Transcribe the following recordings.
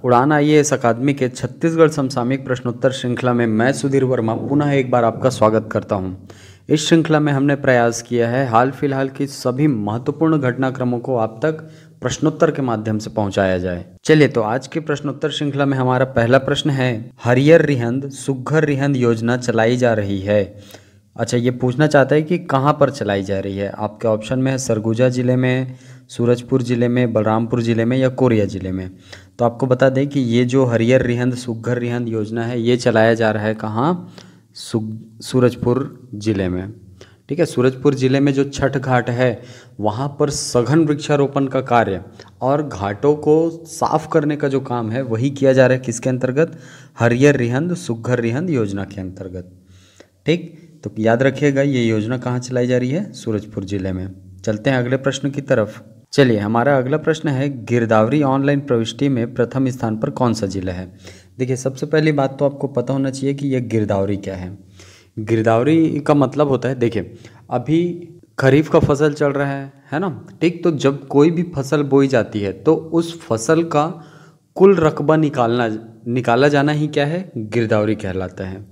उड़ान आईएएस अकादमी के छत्तीसगढ़ समसामयिक प्रश्नोत्तर श्रृंखला में मैं सुधीर वर्मा पुनः एक बार आपका स्वागत करता हूं। इस श्रृंखला में हमने प्रयास किया है हाल फिलहाल की सभी महत्वपूर्ण घटनाक्रमों को आप तक प्रश्नोत्तर के माध्यम से पहुंचाया जाए। चलिए तो आज के प्रश्नोत्तर श्रृंखला में हमारा पहला प्रश्न है, हरियर रिहंद सुघ्घर रिहंद योजना चलाई जा रही है। अच्छा, ये पूछना चाहता है कि कहाँ पर चलाई जा रही है। आपके ऑप्शन में है सरगुजा जिले में, सूरजपुर जिले में, बलरामपुर जिले में या कोरिया जिले में। तो आपको बता दें कि ये जो हरियर रिहंद सुघ्घर रिहंद योजना है ये चलाया जा रहा है कहाँ, सूरजपुर जिले में। ठीक है, सूरजपुर जिले में जो छठ घाट है वहाँ पर सघन वृक्षारोपण का कार्य और घाटों को साफ करने का जो काम है वही किया जा रहा है। किसके अंतर्गत? हरियर रिहंद सुघ्घर रिहंद योजना के अंतर्गत। ठीक, तो याद रखिएगा ये योजना कहाँ चलाई जा रही है, सूरजपुर जिले में। चलते हैं अगले प्रश्न की तरफ। चलिए, हमारा अगला प्रश्न है, गिरदावरी ऑनलाइन प्रविष्टि में प्रथम स्थान पर कौन सा जिला है। देखिए, सबसे पहली बात तो आपको पता होना चाहिए कि यह गिरदावरी क्या है। गिरदावरी का मतलब होता है, देखिए अभी खरीफ का फसल चल रहा है ना। ठीक, तो जब कोई भी फसल बोई जाती है तो उस फसल का कुल रकबा निकाला जाना ही क्या है, गिरदावरी कहलाता है।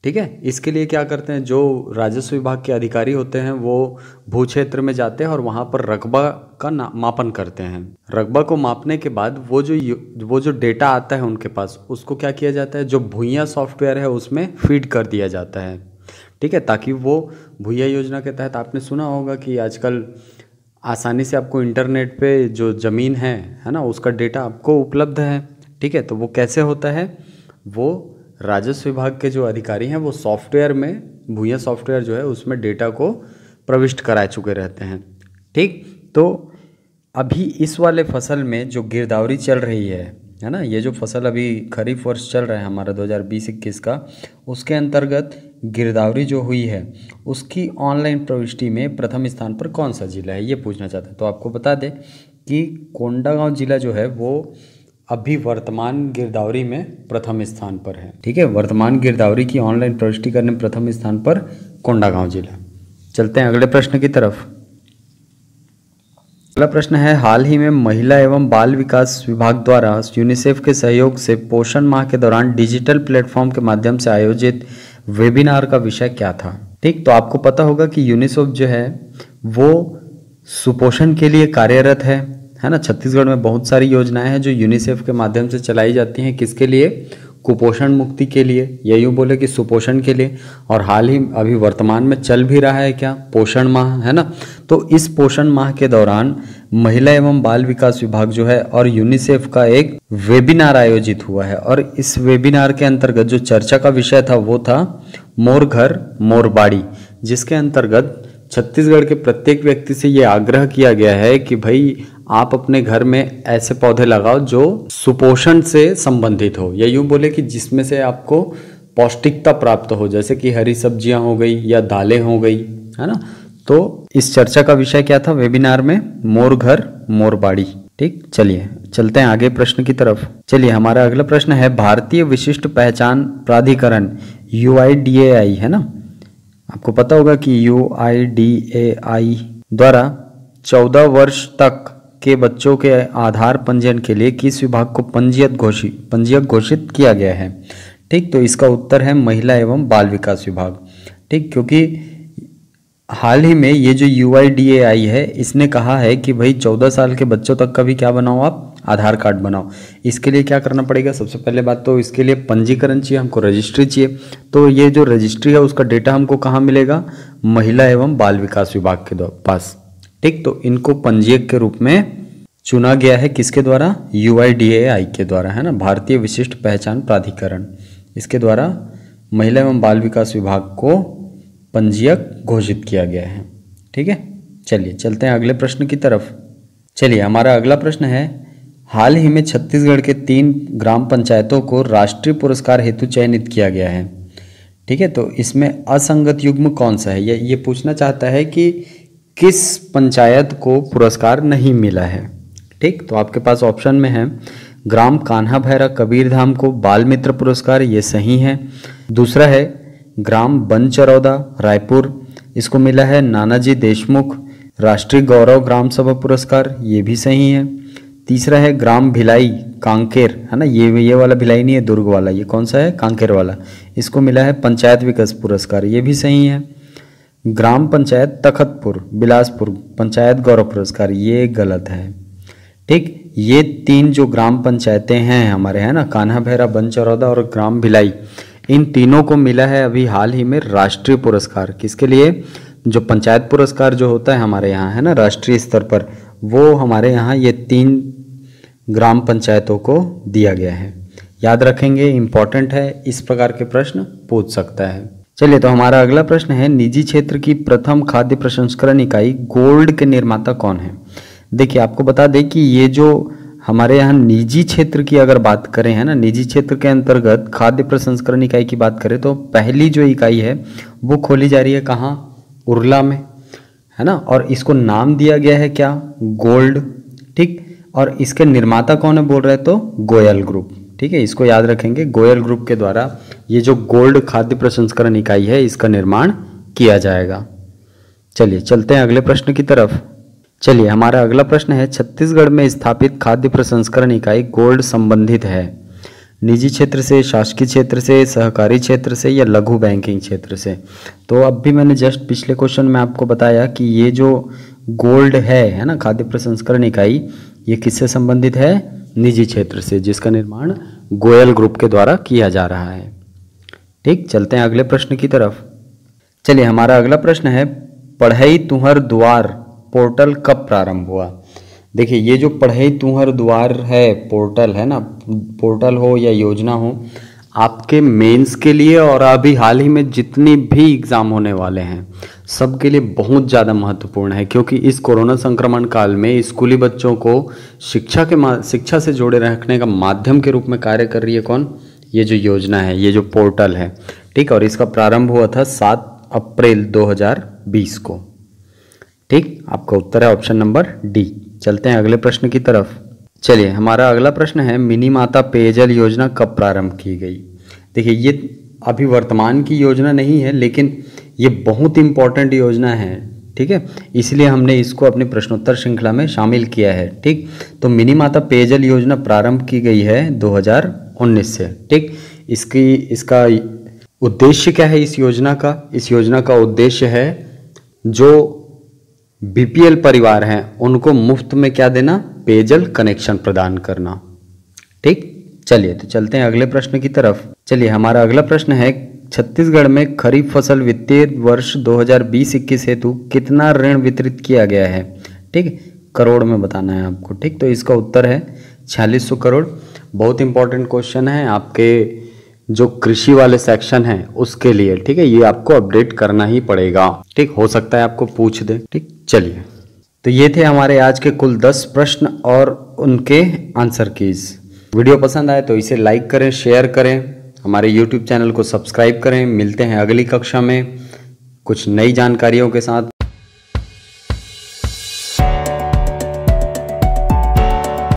ठीक है, इसके लिए क्या करते हैं, जो राजस्व विभाग के अधिकारी होते हैं वो भू क्षेत्र में जाते हैं और वहाँ पर रकबा का मापन करते हैं। रकबा को मापने के बाद वो जो डेटा आता है उनके पास, उसको क्या किया जाता है, जो भुइयां सॉफ्टवेयर है उसमें फीड कर दिया जाता है। ठीक है, ताकि वो भुइयां योजना के तहत आपने सुना होगा कि आजकल आसानी से आपको इंटरनेट पे जो ज़मीन है ना, उसका डेटा आपको उपलब्ध है। ठीक है, तो वो कैसे होता है, वो राजस्व विभाग के जो अधिकारी हैं वो सॉफ्टवेयर में, भुइयां सॉफ्टवेयर जो है उसमें डेटा को प्रविष्ट करा चुके रहते हैं। ठीक, तो अभी इस वाले फसल में जो गिरदावरी चल रही है ना, ये जो फसल अभी खरीफ वर्ष चल रहा है हमारा 2020-21 का, उसके अंतर्गत गिरदावरी जो हुई है उसकी ऑनलाइन प्रविष्टि में प्रथम स्थान पर कौन सा जिला है, ये पूछना चाहता है। तो आपको बता दें कि कोंडागांव जिला जो है वो अभी वर्तमान गिरदावरी में प्रथम स्थान पर है। ठीक है, वर्तमान गिरदावरी की ऑनलाइन प्रविष्टि करने में प्रथम स्थान पर कोंडागांव जिला। चलते हैं अगले प्रश्न की तरफ। अगला प्रश्न है, हाल ही में महिला एवं बाल विकास विभाग द्वारा यूनिसेफ के सहयोग से पोषण माह के दौरान डिजिटल प्लेटफॉर्म के माध्यम से आयोजित वेबिनार का विषय क्या था। ठीक, तो आपको पता होगा कि यूनिसेफ जो है वो सुपोषण के लिए कार्यरत है ना। छत्तीसगढ़ में बहुत सारी योजनाएं हैं जो यूनिसेफ के माध्यम से चलाई जाती हैं। किसके लिए? कुपोषण मुक्ति के लिए, या यूँ बोले कि सुपोषण के लिए। और हाल ही अभी वर्तमान में चल भी रहा है क्या, पोषण माह, है ना। तो इस पोषण माह के दौरान महिला एवं बाल विकास विभाग जो है और यूनिसेफ का एक वेबिनार आयोजित हुआ है। और इस वेबिनार के अंतर्गत जो चर्चा का विषय था वो था मोर घर मोर बाड़ी, जिसके अंतर्गत छत्तीसगढ़ के प्रत्येक व्यक्ति से ये आग्रह किया गया है कि भाई आप अपने घर में ऐसे पौधे लगाओ जो सुपोषण से संबंधित हो, या यूँ बोले कि जिसमें से आपको पौष्टिकता प्राप्त हो, जैसे कि हरी सब्जियां हो गई या दालें हो गई, है ना। तो इस चर्चा का विषय क्या था वेबिनार में? मोर घर मोर बाड़ी। ठीक, चलिए चलते हैं आगे प्रश्न की तरफ। चलिए, हमारा अगला प्रश्न है, भारतीय विशिष्ट पहचान प्राधिकरण UIDAI, है ना। आपको पता होगा कि UIDAI द्वारा 14 वर्ष तक के बच्चों के आधार पंजीयन के लिए किस विभाग को पंजीयक घोषित किया गया है। ठीक, तो इसका उत्तर है महिला एवं बाल विकास विभाग। ठीक, क्योंकि हाल ही में ये जो UIDAI है इसने कहा है कि भाई 14 साल के बच्चों तक का भी क्या बनाओ, आप आधार कार्ड बनाओ। इसके लिए क्या करना पड़ेगा? सबसे पहले बात तो इसके लिए पंजीकरण चाहिए, हमको रजिस्ट्री चाहिए। तो ये जो रजिस्ट्री है उसका डेटा हमको कहाँ मिलेगा? महिला एवं बाल विकास विभाग के पास। ठीक, तो इनको पंजीयक के रूप में चुना गया है किसके द्वारा? UIDAI के द्वारा, है ना, भारतीय विशिष्ट पहचान प्राधिकरण। इसके द्वारा महिला एवं बाल विकास विभाग को पंजीयक घोषित किया गया है। ठीक है, चलिए चलते हैं अगले प्रश्न की तरफ। चलिए, हमारा अगला प्रश्न है, हाल ही में छत्तीसगढ़ के 3 ग्राम पंचायतों को राष्ट्रीय पुरस्कार हेतु चयनित किया गया है। ठीक है, तो इसमें असंगत युग्म कौन सा है? ये पूछना चाहता है कि किस पंचायत को पुरस्कार नहीं मिला है। ठीक, तो आपके पास ऑप्शन में है ग्राम कान्हा भैरा कबीरधाम को बाल मित्र पुरस्कार, ये सही है। दूसरा है ग्राम बनचरौदा रायपुर, इसको मिला है नानाजी देशमुख राष्ट्रीय गौरव ग्राम सभा पुरस्कार, ये भी सही है। तीसरा है ग्राम भिलाई कांकेर, है ना, ये वाला भिलाई नहीं है, दुर्ग वाला, ये कौन सा है, कांकेर वाला, इसको मिला है पंचायत विकास पुरस्कार, ये भी सही है। ग्राम पंचायत तखतपुर बिलासपुर पंचायत गौरव पुरस्कार, ये गलत है। ठीक, ये 3 जो ग्राम पंचायतें हैं हमारे, है ना, कान्हा भैरा, बनचरौदा और ग्राम भिलाई, इन तीनों को मिला है अभी हाल ही में राष्ट्रीय पुरस्कार। किसके लिए? जो पंचायत पुरस्कार जो होता है हमारे यहाँ, है ना, राष्ट्रीय स्तर पर, वो हमारे यहाँ ये 3 ग्राम पंचायतों को दिया गया है। याद रखेंगे, इम्पॉर्टेंट है, इस प्रकार के प्रश्न पूछ सकता है। चलिए, तो हमारा अगला प्रश्न है, निजी क्षेत्र की प्रथम खाद्य प्रसंस्करण इकाई गोल्ड के निर्माता कौन है? देखिए, आपको बता दें कि ये जो हमारे यहाँ निजी क्षेत्र की अगर बात करें, है ना, निजी क्षेत्र के अंतर्गत खाद्य प्रसंस्करण इकाई की बात करें तो पहली जो इकाई है वो खोली जा रही है कहाँ? उरला में, है ना, और इसको नाम दिया गया है क्या? गोल्ड। ठीक, और इसके निर्माता कौन है बोल रहे हैं तो गोयल ग्रुप। ठीक है, इसको याद रखेंगे, गोयल ग्रुप के द्वारा ये जो गोल्ड खाद्य प्रसंस्करण इकाई है इसका निर्माण किया जाएगा। चलिए, चलते हैं अगले प्रश्न की तरफ। चलिए, हमारा अगला प्रश्न है, छत्तीसगढ़ में स्थापित खाद्य प्रसंस्करण इकाई गोल्ड संबंधित है निजी क्षेत्र से, शासकीय क्षेत्र से, सहकारी क्षेत्र से या लघु बैंकिंग क्षेत्र से? तो अब भी मैंने जस्ट पिछले क्वेश्चन में आपको बताया कि ये जो गोल्ड है ना, खाद्य प्रसंस्करण इकाई, ये किससे संबंधित है? निजी क्षेत्र से, जिसका निर्माण गोयल ग्रुप के द्वारा किया जा रहा है। ठीक, चलते हैं अगले प्रश्न की तरफ। चलिए, हमारा अगला प्रश्न है, पढ़ई तुहर दुआर पोर्टल कब प्रारंभ हुआ? देखिए, ये जो पढ़ई तुहर दुआर है पोर्टल, है ना, पोर्टल हो या योजना हो, आपके मेंस के लिए और अभी हाल ही में जितने भी एग्ज़ाम होने वाले हैं सबके लिए बहुत ज़्यादा महत्वपूर्ण है, क्योंकि इस कोरोना संक्रमण काल में स्कूली बच्चों को शिक्षा से जोड़े रखने का माध्यम के रूप में कार्य कर रही है कौन? ये जो योजना है, ये जो पोर्टल है। ठीक, और इसका प्रारंभ हुआ था 7 अप्रैल 2020 को। ठीक, आपका उत्तर है ऑप्शन नंबर डी। चलते हैं अगले प्रश्न की तरफ। चलिए, हमारा अगला प्रश्न है, मिनी माता पेयजल योजना कब प्रारंभ की गई? देखिए, ये अभी वर्तमान की योजना नहीं है, लेकिन ये बहुत इंपॉर्टेंट योजना है। ठीक है, इसलिए हमने इसको अपनी प्रश्नोत्तर श्रृंखला में शामिल किया है। ठीक, तो मिनी माता पेयजल योजना प्रारंभ की गई है 2019 से। ठीक, इसका उद्देश्य क्या है इस योजना का? इस योजना का उद्देश्य है जो बीपीएल परिवार हैं उनको मुफ्त में क्या देना? पेयजल कनेक्शन प्रदान करना। ठीक, चलिए, तो चलते हैं अगले प्रश्न की तरफ। चलिए, हमारा अगला प्रश्न है, छत्तीसगढ़ में खरीफ फसल वित्तीय वर्ष 2020-21 हेतु कितना ऋण वितरित किया गया है? ठीक, करोड़ में बताना है आपको। ठीक, तो इसका उत्तर है 4600 करोड़। बहुत इंपॉर्टेंट क्वेश्चन है आपके जो कृषि वाले सेक्शन है उसके लिए। ठीक है, ये आपको अपडेट करना ही पड़ेगा। ठीक, हो सकता है आपको पूछ दे। ठीक, चलिए, तो ये थे हमारे आज के कुल 10 प्रश्न और उनके आंसर कीज। वीडियो पसंद आए तो इसे लाइक करें, शेयर करें, हमारे YouTube चैनल को सब्सक्राइब करें। मिलते हैं अगली कक्षा में कुछ नई जानकारियों के साथ।